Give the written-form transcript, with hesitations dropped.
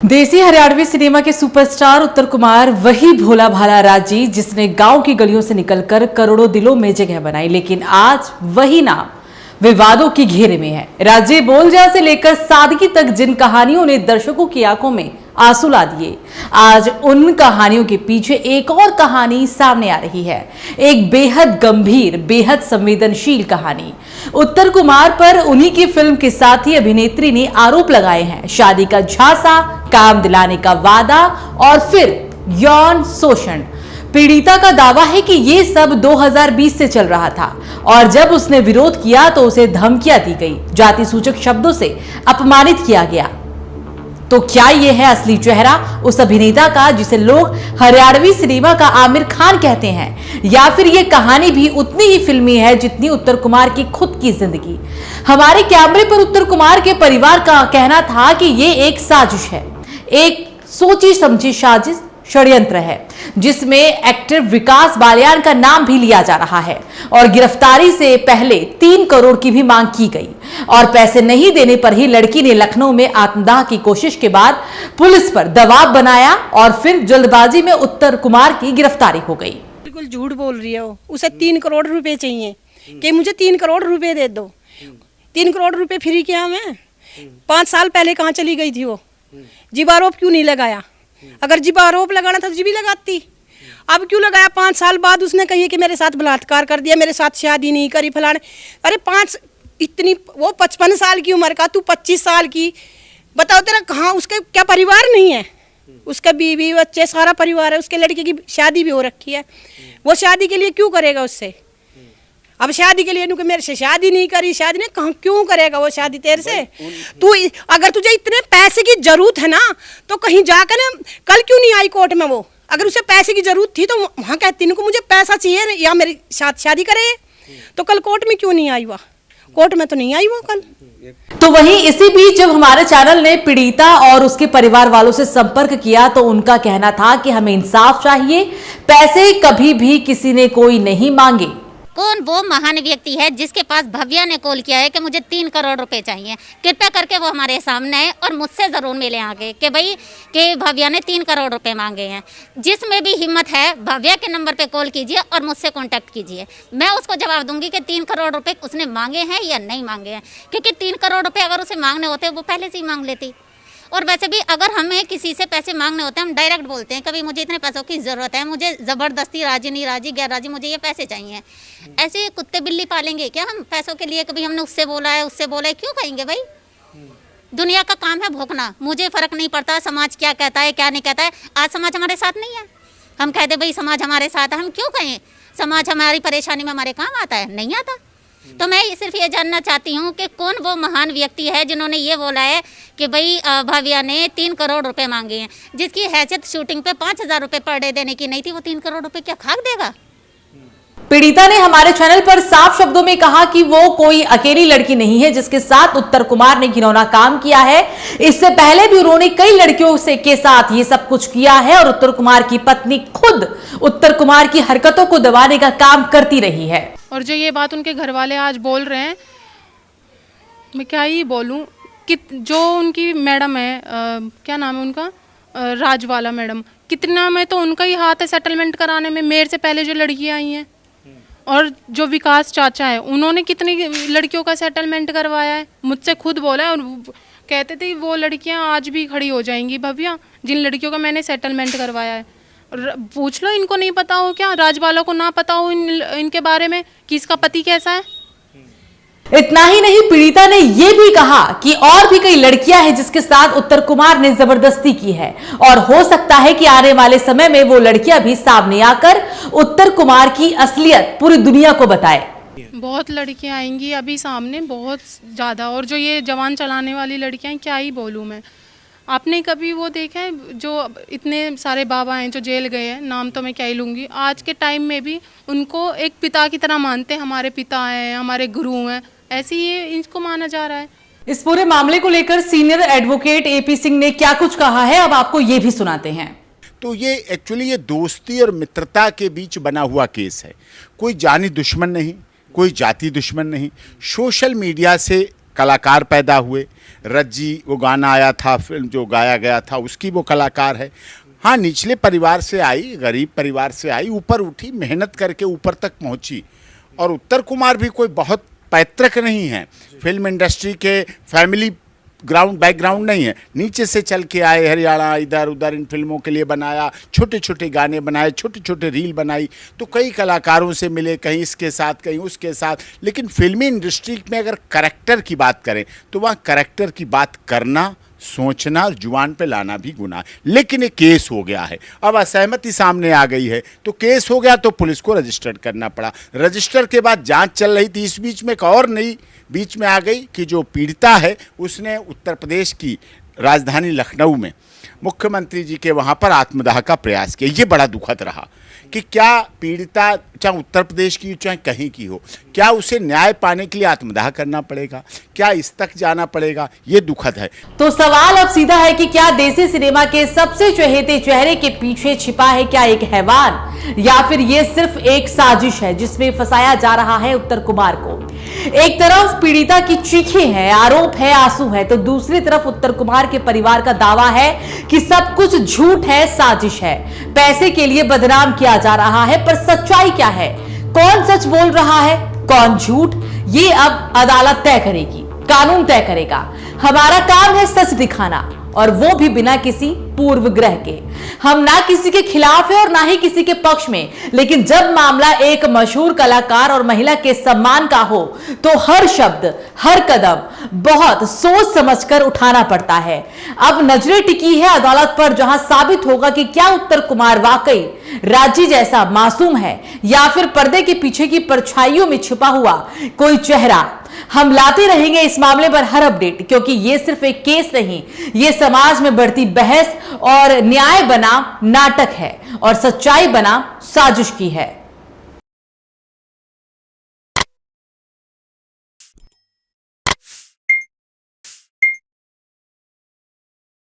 देसी हरियाणवी सिनेमा के सुपरस्टार उत्तर कुमार वही भोला भाला राजी जिसने गांव की गलियों से निकलकर करोड़ों दिलों में जगह बनाई, लेकिन आज वही नाम विवादों की घेरे में है। राजे बोलजा से लेकर सादगी तक जिन कहानियों ने दर्शकों की आंखों में आंसू ला दिए, आज उन कहानियों के पीछे एक और कहानी सामने आ रही है। एक बेहद गंभीर, बेहद संवेदनशील कहानी। उत्तर कुमार पर उन्हीं की फिल्म के साथ ही अभिनेत्री ने आरोप लगाए हैं। शादी का झांसा, काम दिलाने का वादा और फिर यौन शोषण। पीड़िता का दावा है कि ये सब 2020 से चल रहा था और जब उसने विरोध किया तो उसे धमकियां दी गई, जाति सूचक शब्दों से अपमानित किया गया। तो क्या ये है असली चेहरा उस अभिनेता का जिसे लोग हरियाणवी सिनेमा का आमिर खान कहते हैं, या फिर ये कहानी भी उतनी ही फिल्मी है जितनी उत्तर कुमार की खुद की जिंदगी। हमारे कैमरे पर उत्तर कुमार के परिवार का कहना था कि ये एक साजिश है, एक सोची समझी साजिश, षड्यंत्र है जिसमें एक्टर विकास बालियान का नाम भी लिया जा रहा है और गिरफ्तारी से पहले 3 करोड़ की भी मांग की गई और पैसे नहीं देने पर ही लड़की ने लखनऊ में आत्मदाह की कोशिश के बाद पुलिस पर दबाव बनाया और फिर जल्दबाजी में उत्तर कुमार की गिरफ्तारी हो गई। बिल्कुल झूठ बोल रही है वो। उसे 3 करोड़ रुपए चाहिए कि मुझे 3 करोड़ रुपए दे दो। 3 करोड़ रुपए फ्री किया मैं? 5 साल पहले कहाँ चली गई थी वो? जीव आरोप क्यों नहीं लगाया? अगर जीव आरोप लगाना था तो जीवी लगाती। अब क्यों लगाया? 5 साल बाद उसने कही कि मेरे साथ बलात्कार कर दिया, मेरे साथ शादी नहीं करी, फलाने। अरे इतनी वो 55 साल की उम्र का, तू 25 साल की, बताओ तेरा कहाँ, उसका क्या परिवार नहीं है? उसका बीवी बच्चे सारा परिवार है, उसके लड़के की शादी भी हो रखी है। वो शादी के लिए क्यों करेगा उससे? अब शादी के लिए मेरे से शादी नहीं करी, शादी नहीं कहाँ क्यों करेगा वो शादी तेरे से? तू अगर तुझे इतने पैसे की जरूरत है ना तो कहीं जाकर ना, कल क्यों नहीं आई कोर्ट में? वो अगर उसे पैसे की जरूरत थी तो वहाँ कहती इनको मुझे पैसा चाहिए या मेरे साथ शादी करे, तो कल कोर्ट में क्यों नहीं आई? वह कोर्ट में तो नहीं आई वो कल। तो वहीं इसी बीच जब हमारे चैनल ने पीड़िता और उसके परिवार वालों से संपर्क किया तो उनका कहना था कि हमें इंसाफ चाहिए, पैसे कभी भी किसी ने कोई नहीं मांगे। कौन वो महान व्यक्ति है जिसके पास भव्या ने कॉल किया है कि मुझे 3 करोड़ रुपए चाहिए? कृपया करके वो हमारे सामने आए और मुझसे ज़रूर मिले आगे कि भाई कि भव्या ने 3 करोड़ रुपए मांगे हैं। जिसमें भी हिम्मत है भव्या के नंबर पे कॉल कीजिए और मुझसे कांटेक्ट कीजिए। मैं उसको जवाब दूंगी कि 3 करोड़ रुपए उसने मांगे हैं या नहीं मांगे हैं, क्योंकि 3 करोड़ रुपए अगर उसे मांगने होते वो पहले से ही मांग लेती। और वैसे भी अगर हमें किसी से पैसे मांगने होते हैं हम डायरेक्ट बोलते हैं, कभी मुझे इतने पैसों की ज़रूरत है, मुझे ज़बरदस्ती राजी नहीं राजी गैर राजी मुझे ये पैसे चाहिए। ऐसे कुत्ते बिल्ली पालेंगे क्या हम पैसों के लिए? कभी हमने उससे बोला है क्यों कहेंगे भाई? दुनिया का काम है भोंकना, मुझे फ़र्क नहीं पड़ता समाज क्या कहता है क्या नहीं कहता है। आज समाज हमारे साथ नहीं है, हम कहते भाई समाज हमारे साथ है, हम क्यों कहें? समाज हमारी परेशानी में हमारे काम आता है? नहीं आता। तो मैं सिर्फ ये जानना चाहती हूँ कि कौन वो महान व्यक्ति है जिन्होंने ये बोला है कि भाई भव्या ने 3 करोड़ रुपए मांगे हैं, जिसकी हैसियत शूटिंग पे 5,000 रुपए पर डे देने की नहीं थी। वो 3 करोड़ रुपए क्या खाक देगा? पीड़िता ने हमारे चैनल पर साफ शब्दों में कहा कि वो कोई अकेली लड़की नहीं है जिसके साथ उत्तर कुमार ने घिनौना काम किया है। इससे पहले भी उन्होंने कई लड़कियों के साथ ये सब कुछ किया है और उत्तर कुमार की पत्नी खुद उत्तर कुमार की हरकतों को दबाने का काम करती रही है। और जो ये बात उनके घर वाले आज बोल रहे हैं, मैं क्या ही बोलूं कि जो उनकी मैडम है, क्या नाम है उनका, राजवाला मैडम, कितना में तो उनका ही हाथ है सेटलमेंट कराने में। मेरे से पहले जो लड़कियां आई हैं और जो विकास चाचा है उन्होंने कितनी लड़कियों का सेटलमेंट करवाया है, मुझसे खुद बोला है। और कहते थे वो लड़कियां आज भी खड़ी हो जाएंगी भव्या जिन लड़कियों का मैंने सेटलमेंट करवाया है। पूछ लो, इनको नहीं पता हो क्या? राजवाला को ना पता हो इनके बारे में कि इसका पति कैसा है? इतना ही नहीं, पीड़िता ने यह भी कहा कि और भी कई लड़कियां हैं जिसके साथ उत्तर कुमार ने जबरदस्ती की है और हो सकता है कि आने वाले समय में वो लड़कियां भी सामने आकर उत्तर कुमार की असलियत पूरी दुनिया को बताए। बहुत लड़कियां आएंगी अभी सामने, बहुत ज्यादा। और जो ये जवान चलाने वाली लड़कियां, क्या ही बोलूं मैं। आपने कभी वो देखा है जो इतने सारे बाबा हैं जो जेल गए हैं, नाम तो मैं क्या ही लूँगी, आज के टाइम में भी उनको एक पिता की तरह मानते हैं। हमारे पिता हैं, हमारे गुरु हैं, ऐसे ही इनको माना जा रहा है। इस पूरे मामले को लेकर सीनियर एडवोकेट AP सिंह ने क्या कुछ कहा है, अब आपको ये भी सुनाते हैं। तो ये एक्चुअली ये दोस्ती और मित्रता के बीच बना हुआ केस है। कोई जानी दुश्मन नहीं, कोई जाति दुश्मन नहीं। सोशल मीडिया से कलाकार पैदा हुए। रज्जी वो गाना आया था, फिल्म जो गाया गया था उसकी वो कलाकार है। हाँ, निचले परिवार से आई, गरीब परिवार से आई, ऊपर उठी, मेहनत करके ऊपर तक पहुंची। और उत्तर कुमार भी कोई बहुत पैतृक नहीं है, फिल्म इंडस्ट्री के फैमिली बैकग्राउंड नहीं है, नीचे से चल के आए, हरियाणा इधर उधर इन फिल्मों के लिए बनाया, छोटे छोटे गाने बनाए, छोटे छोटे रील बनाई, तो कई कलाकारों से मिले, कहीं इसके साथ कहीं उसके साथ। लेकिन फिल्मी इंडस्ट्री में अगर करैक्टर की बात करें तो वहाँ करैक्टर की बात करना, सोचना, जुबान पे लाना भी गुनाह है। लेकिन एक केस हो गया है, अब असहमति सामने आ गई है, तो केस हो गया तो पुलिस को रजिस्टर करना पड़ा। रजिस्टर के बाद जांच चल रही थी, इस बीच में एक और नई बीच में आ गई कि जो पीड़िता है उसने उत्तर प्रदेश की राजधानी लखनऊ में मुख्यमंत्री जी के वहाँ पर आत्मदाह का प्रयास किया। ये बड़ा दुखद रहा कि क्या पीड़िता चाहे उत्तर प्रदेश की चाहे कहीं की हो, क्या उसे न्याय पाने के लिए आत्मदाह करना पड़ेगा, क्या इस तक जाना पड़ेगा, ये दुखद है। तो सवाल अब सीधा है कि क्या देसी सिनेमा के सबसे चहेते चेहरे के पीछे छिपा है क्या एक हैवान, या फिर ये सिर्फ एक साजिश है जिसमें फंसाया जा रहा है उत्तर कुमार को। एक तरफ पीड़िता की चीखें हैं, आरोप है, आंसू है, तो दूसरी तरफ उत्तर कुमार के परिवार का दावा है कि सब कुछ झूठ है, साजिश है, पैसे के लिए बदनाम किया जा रहा है। पर सच्चाई क्या है, कौन सच बोल रहा है, कौन झूठ, ये अब अदालत तय करेगी, कानून तय करेगा। हमारा काम है सच दिखाना, और वो भी बिना किसी पूर्वग्रह के। हम ना किसी के खिलाफ है और ना ही किसी के पक्ष में, लेकिन जब मामला एक मशहूर कलाकार और महिला के सम्मान का हो तो हर शब्द, हर कदम बहुत सोच समझकर उठाना पड़ता है। अब नजरें टिकी है अदालत पर, जहां साबित होगा कि क्या उत्तर कुमार वाकई राजी जैसा मासूम है या फिर पर्दे के पीछे की परछाइयों में छिपा हुआ कोई चेहरा। हम लाते रहेंगे इस मामले पर हर अपडेट, क्योंकि ये सिर्फ एक केस नहीं, ये समाज में बढ़ती बहस और न्याय बना नाटक है और सच्चाई बना साजिश की है।